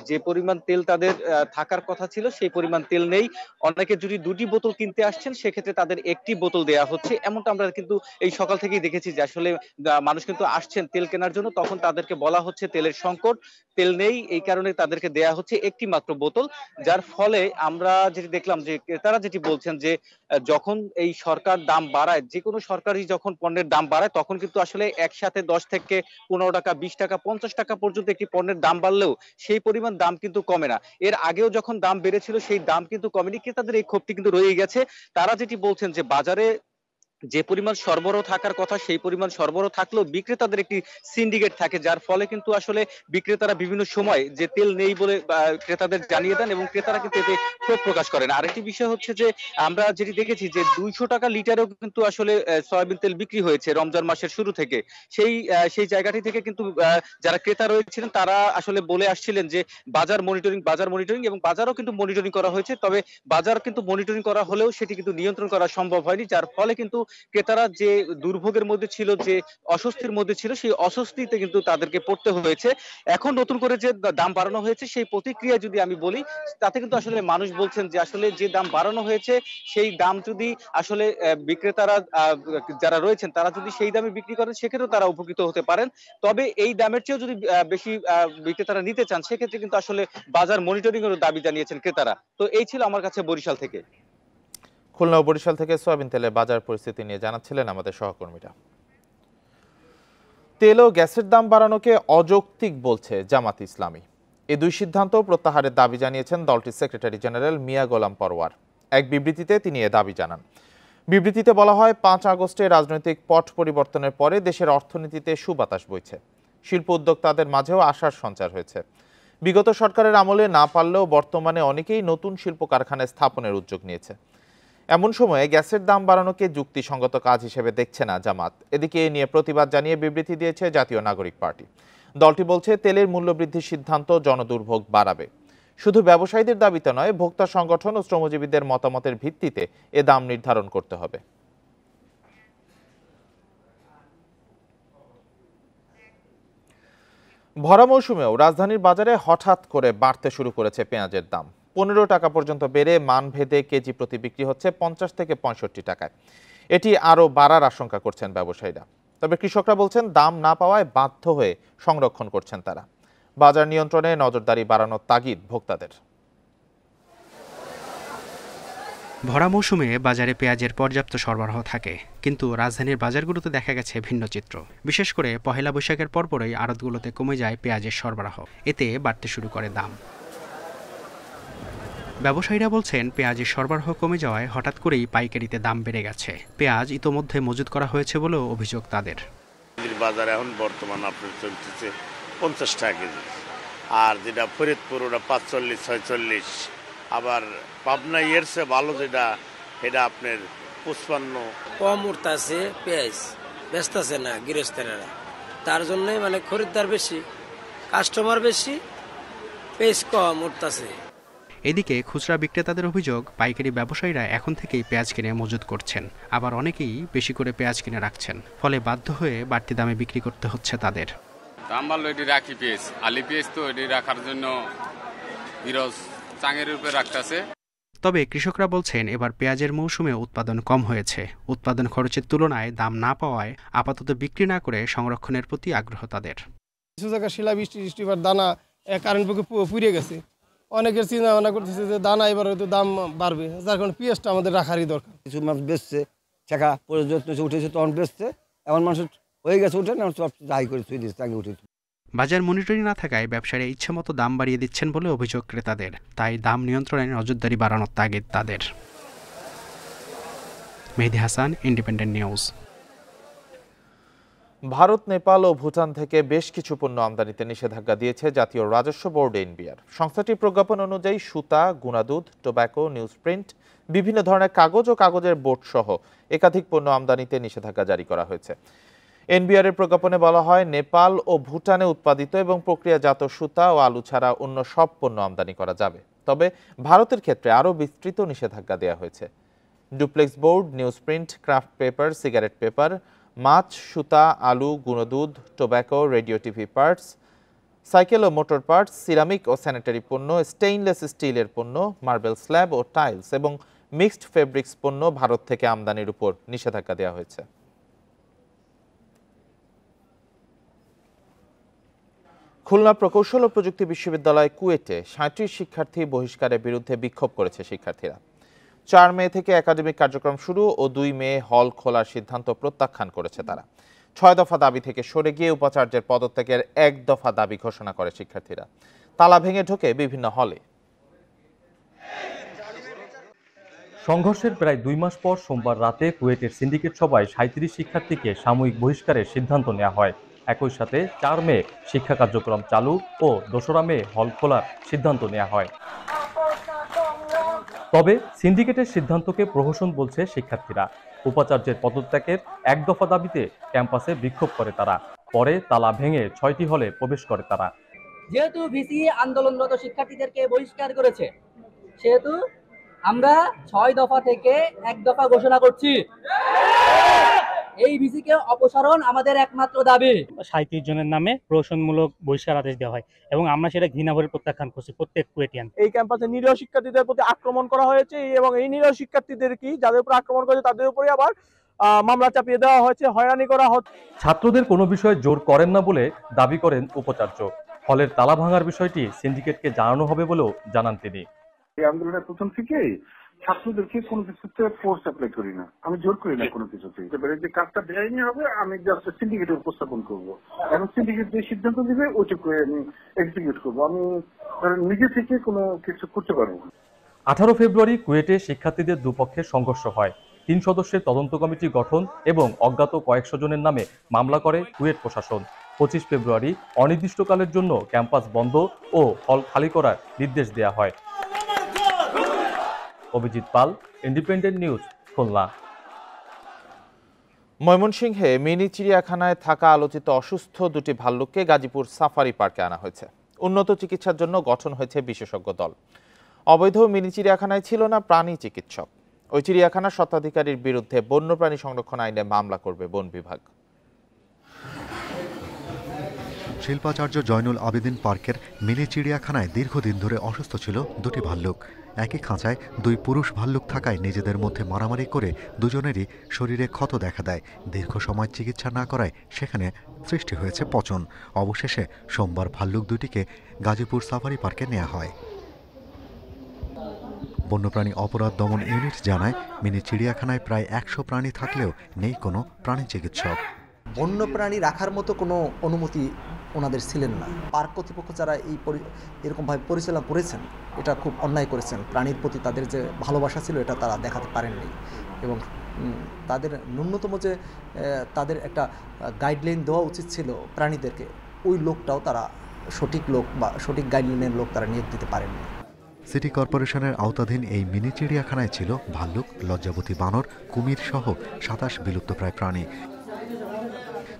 যে পরিমাণ তেল তাদের থাকার কথা ছিল সেই পরিমাণ তেল নেই। অনেকে যদি 2টি বোতল কিনতে আসছেন সেক্ষেত্রে তাদের 1টি বোতল দেয়া হচ্ছে। এমনটা আমরা কিন্তু এই সকাল থেকেই দেখেছি যে আসলে মানুষ কিন্তু আসছেন তেল কেনার জন্য, তখন তাদেরকে বলা হচ্ছে তেলের সংকট, তেল নেই, এই কারণে তাদেরকে দেয়া হচ্ছে 1টি মাত্র বোতল। যার ফলে আমরা যেটি দেখলাম যে তারা যেটি বলছেন যে যখন এই সরকার দাম বাড়ায়, যে কোনো সরকারই যখন পণ্যের দাম বাড়ায় তখন কিন্তু আসলে একসাথে 10 থেকে 15 টাকা 20 টাকা 50 টাকা পর্যন্ত একটি পণ্যের দাম বাড়লেও সেই পরিমাণ দাম কিন্তু কমে না। এর আগেও যখন দাম বেড়েছিল সেই দাম কিন্তু কমেনি। ক্রেতাদের এই ক্ষোভটি কিন্তু রয়ে গেছে। তারা যেটি বলছেন যে বাজারে যে পরিমাণ সরবরাহ থাকার কথা সেই পরিমাণ সরবরাহ থাকলেও বিক্রেতাদের একটি সিন্ডিকেট থাকে, যার ফলে কিন্তু আসলে বিক্রেতারা বিভিন্ন সময় যে তেল নেই বলে ক্রেতাদের জানিয়ে দেন এবং ক্রেতারা কিন্তু এতে ক্ষোভ প্রকাশ করেন। আরেকটি বিষয় হচ্ছে যে আমরা যেটি দেখেছি যে 200 টাকা লিটারেও কিন্তু আসলে সয়াবিন তেল বিক্রি হয়েছে রমজান মাসের শুরু থেকে। সেই জায়গাটি থেকে কিন্তু যারা ক্রেতা রয়েছিলেন তারা আসলে বলে আসছিলেন যে বাজার মনিটরিং এবং বাজারও কিন্তু মনিটরিং করা হয়েছে, তবে বাজার কিন্তু মনিটরিং করা হলেও সেটি কিন্তু নিয়ন্ত্রণ করা সম্ভব হয়নি, যার ফলে কিন্তু ক্রেতারা যে দুর্ভোগের মধ্যে ছিল, যে অস্বস্তির মধ্যে ছিল, সেই অস্বস্তিতে কিন্তু তাদেরকে পড়তে হয়েছে। এখন নতুন করে যে দাম বাড়ানো হয়েছে সেই প্রতিক্রিয়া যদি আমি বলি, তাতে কিন্তু আসলে মানুষ বলছেন যে আসলে যে দাম বাড়ানো হয়েছে সেই দাম যদি আসলে বিক্রেতারা যারা রয়েছেন তারা যদি সেই দামে বিক্রি করেন সেক্ষেত্রেও তারা উপকৃত হতে পারেন। তবে এই দামের চেয়েও যদি বেশি বিক্রেতারা নিতে চান সেক্ষেত্রে কিন্তু আসলে বাজার মনিটরিং এর দাবি জানিয়েছেন ক্রেতারা। তো এই ছিল আমার কাছে বরিশাল থেকে। খুলনা ও বরিশাল থেকে সয়াবিন তেলের বাজার পরিস্থিতি নিয়ে জানাচ্ছিলেন আমাদের সহকর্মীরা। তেল ও গ্যাসের দাম বাড়ানোকে অযৌক্তিক বলছে জামাত ইসলামী। এই দুই সিদ্ধান্ত প্রত্যাহারের দাবি জানিয়েছেন দলটির সেক্রেটারি জেনারেল মিয়া গোলাম পরওয়ার। এক বিবৃতিতে তিনি এ দাবি জানান। বিবৃতিতে বলা হয়, 5 আগস্টে রাজনৈতিক পট পরিবর্তনের পরে দেশের অর্থনীতিতে সুবাতাস বইছে, শিল্প উদ্যোক্তাদের মাঝেও আশার সঞ্চার হয়েছে। বিগত সরকারের আমলে না পারলেও বর্তমানে অনেকেই নতুন শিল্প কারখানা স্থাপনের উদ্যোগ নিয়েছে। এমন সময়ে গ্যাসের দাম বাড়ানোকে যুক্তিসঙ্গত কাজ হিসেবে দেখছে না জামাত। এদিকে এ নিয়ে প্রতিবাদ জানিয়ে বিবৃতি দিয়েছে জাতীয় নাগরিক পার্টি। দলটি বলছে, তেলের মূল্যবৃদ্ধির সিদ্ধান্ত জনদুর্ভোগ বাড়াবে। শুধু ব্যবসায়ীদের দাবিতে নয়, ভোক্তা সংগঠন ও শ্রমজীবীদের মতামতের ভিত্তিতে এ দাম নির্ধারণ করতে হবে। ভরা মৌসুমেও রাজধানীর বাজারে হঠাৎ করে বাড়তে শুরু করেছে পেঁয়াজের দাম। 15 টাকা পর্যন্ত বেড়ে মানভেদে কেজি প্রতি বিক্রি হচ্ছে 50 থেকে 65 টাকায়। এটি আরও বাড়ার আশঙ্কা করছেন ব্যবসায়ীরা। তবে কৃষকরা বলছেন, দাম না পাওয়ায় বাধ্য হয়ে সংরক্ষণ করছেন তারা। বাজার নিয়ন্ত্রণে নজরদারি বাড়ানোর তাগিদ ভোক্তাদের। ভরা মৌসুমে বাজারে পেঁয়াজের পর্যাপ্ত সরবরাহ থাকে, কিন্তু রাজধানীর বাজারগুলোতে দেখা গেছে ভিন্ন চিত্র। বিশেষ করে পহেলা বৈশাখের পরপরই আড়তগুলোতে কমে যায় পেঁয়াজের সরবরাহ, এতে বাড়তে শুরু করে দাম। ব্যবসায়ীরা বলছেন, পেঁয়াজের সরবরাহ কমে যাওয়ায় হঠাৎ করেই পাইকারিতে দাম বেড়ে গেছে। পেঁয়াজ ইতোমধ্যে মজুত করা হয়েছে বলেও অভিযোগ তাদের। বাজারে এখন বর্তমান আপনার চলতেছে 50 টাকা কেজি, আর যেটা ফরিদপুর ওটা 45, 46, আবার পাবনা এর চেয়ে ভালো যেটা এটা আপনার 55। কম উঠতেছে পেঁয়াজ, বেচতেছে না গৃহস্থেরা, তার জন্যই মানে খরিদ্দার বেশি, কাস্টমার বেশি, পেঁয়াজ কম উঠতেছে। এদিকে খুচরা বিক্রেতাদের অভিযোগ, পাইকারি ব্যবসায়ীরা এখন থেকেই পেঁয়াজ কিনে মজুত করছেন, আবার অনেকেই বেশি করে পেঁয়াজ কিনে রাখছেন, ফলে বাধ্য হয়ে বাড়তি দামে বিক্রি করতে হচ্ছে তাদের। দাম বাড়লো এটি রাখি পেঁয়াজ, আলি পেঁয়াজ তো এটি রাখার জন্য বিরজ চাঙের উপরে রাখতেছে। তবে কৃষকরা বলছেন, এবার পেঁয়াজের মৌসুমে উৎপাদন কম হয়েছে। উৎপাদন খরচের তুলনায় দাম না পাওয়ায় আপাতত বিক্রি না করে সংরক্ষণের প্রতি আগ্রহ তাদের। কিছু জায়গায় শিলা বৃষ্টি দানা কারেন্ট পক্ষে পুড়িয়ে গেছে, অনেকের চিন্তা ভাবনা করতেছে যে দানা এবার হয়তো দাম বাড়বে, যার কারণে পেঁয়াজটা আমাদের রাখারই দরকার। কিছু মানুষ বেচছে, টাকা পর্যন্ত উঠেছে তখন বেচছে, এমন মানুষ হয়ে গেছে উঠে না, সব যাই করে ছুঁয়ে দিচ্ছে, তাকে উঠে। বাজার মনিটরিং না থাকায় ব্যবসায়ীরা ইচ্ছেমতো দাম বাড়িয়ে দিচ্ছেন বলে অভিযোগ ক্রেতাদের, তাই দাম নিয়ন্ত্রণে নজরদারি বাড়ানোর তাগিদ তাদের। মেহেদী হাসান, ইন্ডিপেন্ডেন্ট নিউজ। ভারত, নেপাল ও ভুটান থেকে বেশ কিছু পণ্য আমদানিতে নিষেধাজ্ঞা দিয়েছে জাতীয় রাজস্ব বোর্ড এনবিআর। সংস্থাটির প্রজ্ঞাপন অনুযায়ী সুতা, গুণাদুধ, টোব্যাকো, নিউজপ্রিন্ট, বিভিন্ন ধরনের কাগজ ও কাগজের বোর্ড সহ একাধিক পণ্য আমদানিতে নিষেধাজ্ঞা জারি করা হয়েছে। এনবিআর এর প্রজ্ঞাপনে বলা হয়, নেপাল ও ভুটানে উৎপাদিত এবং প্রক্রিয়াজাত সুতা ও আলু ছাড়া অন্য সব পণ্য আমদানি করা যাবে। তবে ভারতের ক্ষেত্রে আরও বিস্তৃত নিষেধাজ্ঞা দেওয়া হয়েছে। Duplex board, newsprint, kraft paper, cigarette paper, মাছ, সুতা, আলু, গুণদুধ, tobacco, radio TV parts, cycle ও মোটর পার্টস, সিরামিক ও স্যানিটারি পণ্য, স্টেইনলেস স্টিলের পণ্য, মার্বেল স্ল্যাব ও টাইলস এবং মিক্সড ফেব্রিক্স পণ্য ভারত থেকে আমদানির উপর নিষেধাজ্ঞা দেওয়া হয়েছে। খুলনা প্রকৌশল ও প্রযুক্তি বিশ্ববিদ্যালয় কুয়েটে 37 শিক্ষার্থী বহিষ্কারের বিরুদ্ধে বিক্ষোভ করেছে শিক্ষার্থীরা। 4 মে থেকে একাডেমিক কার্যক্রম শুরু ও 2 মে হল খোলার সিদ্ধান্ত প্রত্যাখ্যান করেছে তারা। 6 দফা দাবি থেকে সরে গিয়ে উপাচার্যের পদত্যাগের 1 দফা দাবি ঘোষণা করে শিক্ষার্থীরা। তালা ভেঙে ঢোকে বিভিন্ন হলে। সংঘর্ষের প্রায় 2 মাস পর সোমবার রাতে কুয়েটের সিন্ডিকেট সভায় 37 শিক্ষার্থীকে সাময়িক বহিষ্কারের সিদ্ধান্ত নেওয়া হয়। একই সাথে 4 মে শিক্ষা কার্যক্রম চালু ও 2 মে হল খোলার সিদ্ধান্ত নেওয়া হয়। তবে সিন্ডিকেটের সিদ্ধান্তকে প্রহসন বলছে শিক্ষার্থীরা। উপাচার্যের পদত্যাগের 1 দফা দাবিতে ক্যাম্পাসে বিক্ষোভ করে তারা। পরে তালা ভেঙে 6টি হলে প্রবেশ করে তারা। যেহেতু ভিসি আন্দোলনরত শিক্ষার্থীদেরকে বহিষ্কার করেছে, সেহেতু আমরা 6 দফা থেকে 1 দফা ঘোষণা করছি। এই ভিসিকে অপসারণ আমাদের একমাত্র দাবি। 37 জনের নামে প্রহসনমূলক বহিষ্কার আদেশ দেওয়া হয় এবং আমরা সেটা ঘৃণা ভরে প্রত্যাখ্যান করছি প্রত্যেক কুয়েটিয়ান। এই ক্যাম্পাসে নিরীহ শিক্ষার্থীদের প্রতি আক্রমণ করা হয়েছে এবং এই নিরীহ শিক্ষার্থীদের কি যাদের উপর আক্রমণ করেছে তাদের উপরে আবার মামলা চাপিয়ে দেওয়া হয়েছে, হয়রানি করা হচ্ছে। ছাত্রদের কোনো বিষয়ে জোর করেন না বলে দাবি করেন উপাচার্য। হলের তালা ভাঙার বিষয়টি সিন্ডিকেটকে জানানো হবে বলেও জানান তিনি। এই আন্দোলনের প্রথম থেকেই ছাত্রদেরকে কোনো কিছুতে ফোর্স অ্যাপ্লাই করি না, আমি জোর করি না কোনো কিছুতে। এবারে যে কাজটা বেআইনি হবে আমি জাস্ট সিন্ডিকেটে উপস্থাপন করবো, এখন সিন্ডিকেট যে সিদ্ধান্ত দিবে ওইটুকু আমি এক্সিকিউট করবো, আমি নিজে থেকে কোনো কিছু করতে পারবো না। 18 ফেব্রুয়ারি কুয়েটে শিক্ষার্থীদের দুপক্ষের সংঘর্ষ হয়। 3 সদস্যের তদন্ত কমিটি গঠন এবং অজ্ঞাত কয়েকশো জনের নামে মামলা করে কুয়েট প্রশাসন। 25 ফেব্রুয়ারি অনির্দিষ্টকালের জন্য ক্যাম্পাস বন্ধ ও হল খালি করার নির্দেশ দেওয়া হয়। অভিজিৎ পাল, ইন্ডিপেন্ডেন্ট নিউজ, খুলনা। ময়মনসিংহে মিনি চিড়িয়াখানায় থাকা আলোচিত অসুস্থ দুটি ভাল্লুককে গাজীপুর সাফারি পার্কে আনা হয়েছে। উন্নত চিকিৎসার জন্য গঠন হয়েছে বিশেষজ্ঞ দল। অবৈধ মিনি চিড়িয়াখানায় ছিল না প্রাণী চিকিৎসক। ওই চিড়িয়াখানার স্বত্বাধিকারীর বিরুদ্ধে বন্যপ্রাণী সংরক্ষণ আইনে মামলা করবে বন বিভাগ। শিল্পাচার্য জয়নুল আবেদিন পার্কের মিনি চিড়িয়াখানায় দীর্ঘদিন ধরে অসুস্থ ছিল দুটি ভাল্লুক। একই খাঁচায় দুই পুরুষ ভাল্লুক থাকায় নিজেদের মধ্যে মারামারি করে দুজনেরই শরীরে ক্ষত দেখা দেয়। দীর্ঘ সময় চিকিৎসা না করায় সেখানে সৃষ্টি হয়েছে পচন। অবশেষে সোমবার ভাল্লুক দুটিকে গাজীপুর সাফারি পার্কে নেওয়া হয়। বন্যপ্রাণী অপরাধ দমন ইউনিট জানায়, মিনি চিড়িয়াখানায় প্রায় 100 প্রাণী থাকলেও নেই কোনো প্রাণী চিকিৎসক। বন্যপ্রাণী রাখার মতো কোনো অনুমতি ওনাদের ছিলেন না। পার্ক কর্তৃপক্ষ যারা এরকমভাবে পরিচালনা করেছেন, এটা খুব অন্যায় করেছেন। প্রাণীর প্রতি তাদের যে ভালোবাসা ছিল এটা তারা দেখাতে পারেননি এবং তাদের ন্যূনতম যে তাদের একটা গাইডলাইন দেওয়া উচিত ছিল প্রাণীদেরকে, ওই লোকটাও তারা সঠিক লোক বা সঠিক গাইডলাইনের লোক তারা নিয়োগ দিতে পারেননি। সিটি কর্পোরেশনের আওতাধীন এই মিনি চিড়িয়াখানায় ছিল ভাল্লুক, লজ্জাবতী বানর, কুমির সহ 27 বিলুপ্তপ্রায় প্রাণী।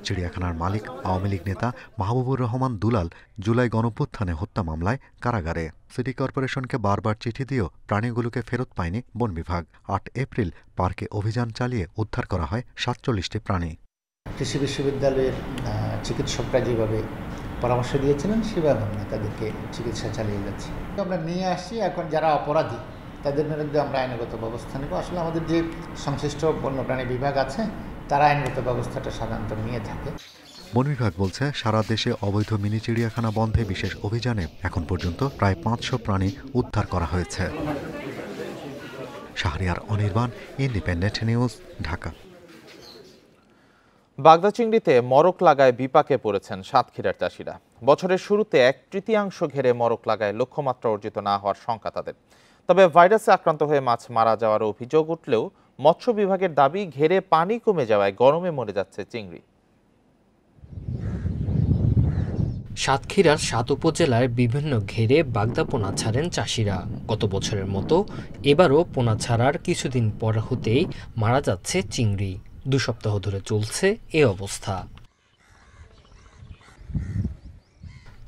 চিড়িয়াখানার মালিক আওয়ামী লীগ নেতা মাহবুবুর রহমান দুলাল জুলাই গণঅভ্যুত্থানে হত্যা মামলায় কারাগারে। সিটি কর্পোরেশনকে বারবার চিঠি দিয়েও প্রাণীগুলোকে ফেরত পায়নি বন বিভাগ। 8 এপ্রিল পার্কে অভিযান চালিয়ে উদ্ধার করা হয় 47টি প্রাণী। কৃষি বিশ্ববিদ্যালয়ের চিকিৎসকরা যেভাবে পরামর্শ দিয়েছিলেন সেভাবে আমরা তাদেরকে চিকিৎসা চালিয়ে যাচ্ছি। আমরা নিয়ে আসছি, এখন যারা অপরাধী তাদের বিরুদ্ধে আমরা আইনগত ব্যবস্থা নেব। আসলে আমাদের যে সংশ্লিষ্ট বন্যপ্রাণী বিভাগ আছে তারা আইনগত ব্যবস্থাটা সাধারণত নিয়ে থাকে। বন বিভাগ বলছে, সারা দেশে অবৈধ মিনি চিড়িয়াখানা বন্ধে বিশেষ অভিযানে এখন পর্যন্ত প্রায় 500 প্রাণী উদ্ধার করা হয়েছে। Shahriar Anirban, independent news, Dhaka. বাগদা চিংড়িতে মরক লাগায় বিপাকে পড়েছেন সাতক্ষীরার চাষিরা। বছরের শুরুতে 1/3 ঘেরে মরক লাগায় লক্ষ্যমাত্রা অর্জিত না হওয়ার শঙ্কা তাদের। তবে ভাইরাসে আক্রান্ত হয়ে মাছ মারা যাওয়ার অভিযোগ উঠলেও মৎস্য বিভাগের দাবি, ঘেরে পানি কমে যাওয়ায় গরমে মরে যাচ্ছে চিংড়ি। সাতক্ষীরার 7 উপজেলার বিভিন্ন ঘেরে বাগদা পোনা ছাড়েন চাষিরা। গত বছরের মতো এবারও পোনা ছাড়ার কিছুদিন পর হতেই মারা যাচ্ছে চিংড়ি। 2 সপ্তাহ ধরে চলছে এ অবস্থা।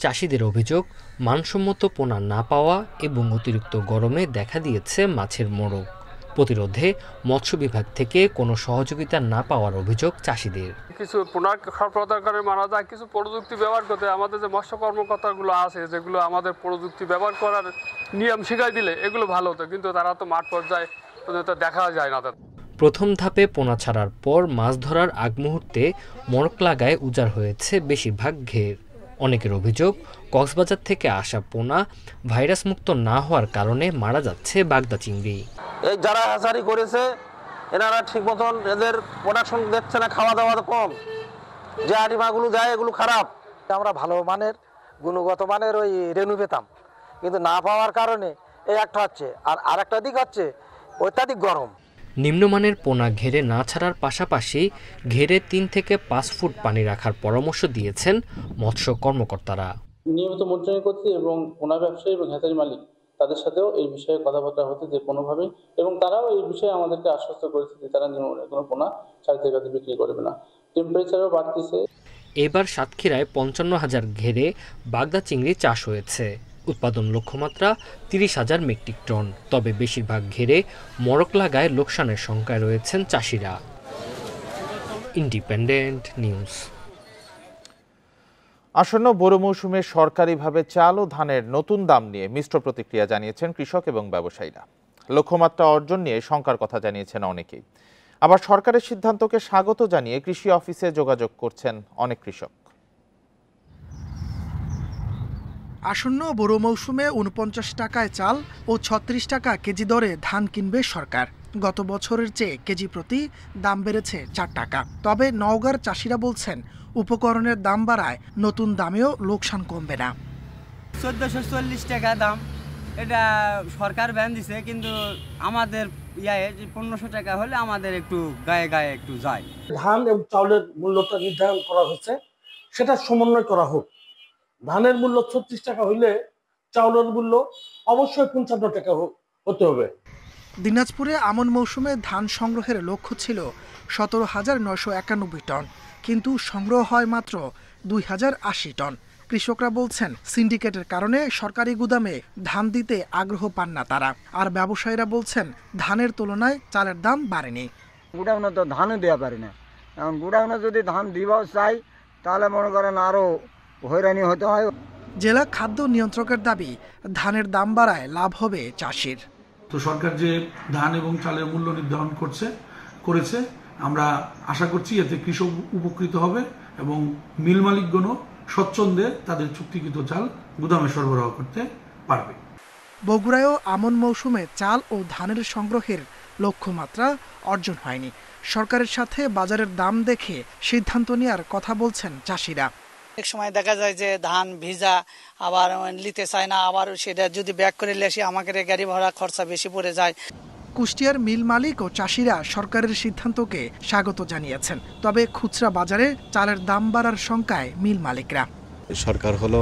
চাষিদের অভিযোগ, মানসম্মত পোনা না পাওয়া এবং অতিরিক্ত গরমে দেখা দিয়েছে মাছের মরক। প্রতিরোধে মৎস্য বিভাগ থেকে কোনো সহযোগিতা না পাওয়ার অভিযোগ চাষিদের। কিছু পোনা সরবরাহকারী মারা যায়, কিছু প্রযুক্তি ব্যবহার করতে আমাদের যে মৎস্য কর্মকর্তাগুলো আছে, যেগুলো আমাদের প্রযুক্তি ব্যবহার করার নিয়ম শিখাই দিলে এগুলো ভালো হতো, কিন্তু তারা তো মাঠ পর্যায়ে দেখা যায় না। প্রথম ধাপে পোনা ছাড়ার পর মাছ ধরার আগ মুহূর্তে মরক লাগায় উজাড় হয়েছে বেশিরভাগ ঘের। অনেকের অভিযোগ, কক্সবাজার থেকে আসা পোনা ভাইরাস মুক্ত না হওয়ার কারণে মারা যাচ্ছে বাগদা চিংড়ি। এই যারা হ্যাচারি করেছে এনারা ঠিক মতন এদের প্রোডাকশন দিচ্ছে না, খাওয়া দাওয়া কম, যে আটিমাগুলো দেয় এগুলো খারাপ। আমরা ভালো মানের গুণগত মানের ওই রেনু পেতাম, কিন্তু না পাওয়ার কারণে এই একটা হচ্ছে। আর আরেকটা দিক হচ্ছে অত্যাধিক গরম। নিম্নমানের পোনা ঘেরে না ছাড়ার পাশাপাশি ঘেরে 3 থেকে 5 ফুট পানি রাখার পরামর্শ দিয়েছেন মৎস্য কর্মকর্তারা। নিয়মিত মনিটরিং করতে এবং পোনা ব্যবসায়ী এবং হ্যাচারি মালিক তাদের সাথেও এই বিষয়ে কথাবার্তা হতে যে কোনোভাবেই, এবং তারাও এই বিষয়ে আমাদেরকে আশ্বস্ত করেছে যে তারা নিম্নমানের কোনো পোনা ছাড়তে কাছে বিক্রি করবে না। টেম্পারেচারও বাড়তেছে। এবার সাতক্ষীরায় 55,000 ঘেরে বাগদা চিংড়ি চাষ হয়েছে। উৎপাদন লক্ষ্যমাত্রা 30,000 মেট্রিক টন। তবে বেশিরভাগ ঘেরে মরক লাগায় লোকসানের শঙ্কায় রয়েছেন চাষিরা। Independent news. আসন্ন বোরো মৌসুমে সরকারিভাবে চাল ও ধানের নতুন দাম নিয়ে মিশ্র প্রতিক্রিয়া জানিয়েছেন কৃষক এবং ব্যবসায়ীরা। লক্ষ্যমাত্রা অর্জন নিয়ে শঙ্কার কথা জানিয়েছেন অনেকেই। আবার সরকারের সিদ্ধান্তকে স্বাগত জানিয়ে কৃষি অফিসে যোগাযোগ করছেন অনেক কৃষক। আসন্ন বোরো মৌসুমে ৪৯ টাকায় চাল ও ৩৬ টাকা কেজি দরে ধান কিনবে সরকার। গত বছরের চেয়ে কেজি প্রতি দাম বেড়েছে ৪ টাকা। তবে নওগাঁর চাষিরা বলছেন উপকরণের দাম বাড়ায় নতুন দামেও লোকসান কমবে না। ১৪৪০ টাকা দাম, এটা সরকার ব্যান দিছে, কিন্তু আমাদের ১৫০০ টাকা হলে আমাদের একটু গায়ে গায়ে একটু যায়। ধান এবং চাউলের মূল্যটা নির্ধারণ করা হচ্ছে, সেটা সমন্বয় করা হোক। ধানের মূল্য ৩৬ টাকা হইলে চাউলের মূল্য অবশ্যই ৫৫ টাকা হতে হবে। দিনাজপুরে আমন মৌসুমে ধান সংগ্রহের লক্ষ্য ছিল ১৭,৯৯১ টন, কিন্তু সংগ্রহ হয় মাত্র ২,০৮০ টন। কৃষকরা বলছেন সিন্ডিকেটের কারণে সরকারি গুদামে ধান দিতে আগ্রহ পান না তারা। আর ব্যবসায়ীরা বলছেন ধানের তুলনায় চালের দাম বাড়েনি। গুডাউনে তো ধানও দেওয়া পারে না, এখন গুডাউনে যদি ধান দিবাও চাই তাহলে মনে করেন আরও হয়রানি হতে হয়। জেলা খাদ্য নিয়ন্ত্রকের দাবি, ধানের দাম বাড়ায় লাভ হবে চাষির। তো সরকার যে ধান এবং চালের মূল্য নির্ধারণ করেছে, আমরা আশা করছি এতে কৃষক উপকৃত হবে এবং মিল মালিকগণও স্বচ্ছন্দে তাদের চুক্তিকৃত চাল গুদামে সরবরাহ করতে পারবে। বগুড়ায়ও আমন মৌসুমে চাল ও ধানের সংগ্রহের লক্ষ্যমাত্রা অর্জন হয়নি। সরকারের সাথে বাজারের দাম দেখে সিদ্ধান্ত নেওয়ার কথা বলছেন চাষিরা। এক সময় দেখা যায় যে ধান ভিজা, আবার নিতে চায় না, আবার সেটা যদি ব্যাক করে নিয়ে আসি আমাদের গাড়ি ভাড়া খরচা বেশি পড়ে যায়। কুষ্টিয়ার মিল মালিক ও চাষিরা সরকারের সিদ্ধান্তকে স্বাগত জানিয়েছেন। তবে খুচরা বাজারে চালের দাম বাড়ার শঙ্কায় মিল মালিকরা। সরকার হলো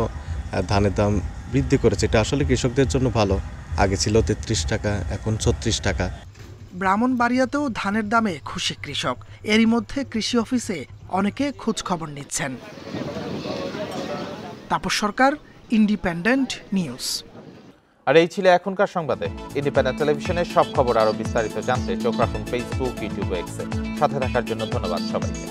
ধানের দাম বৃদ্ধি করেছে, এটা আসলে কৃষকদের জন্য ভালো। আগে ছিল ৩৩ টাকা, এখন ৩৬ টাকা। ব্রাহ্মণবাড়িয়াতেও ধানের দামে খুশি কৃষক। এরই মধ্যে কৃষি অফিসে অনেকে খোঁজ খবর নিচ্ছেন। তাপস সরকার, ইন্ডিপেন্ডেন্ট নিউজ। আর এই ছিল এখনকার সংবাদে। ইন্ডিপেন্ডেন্ট টেলিভিশনের সব খবর আরো বিস্তারিত জানতে চোখ রাখুন ফেসবুক, ইউটিউব, এক্সে। সাথে থাকার জন্য ধন্যবাদ সবাইকে।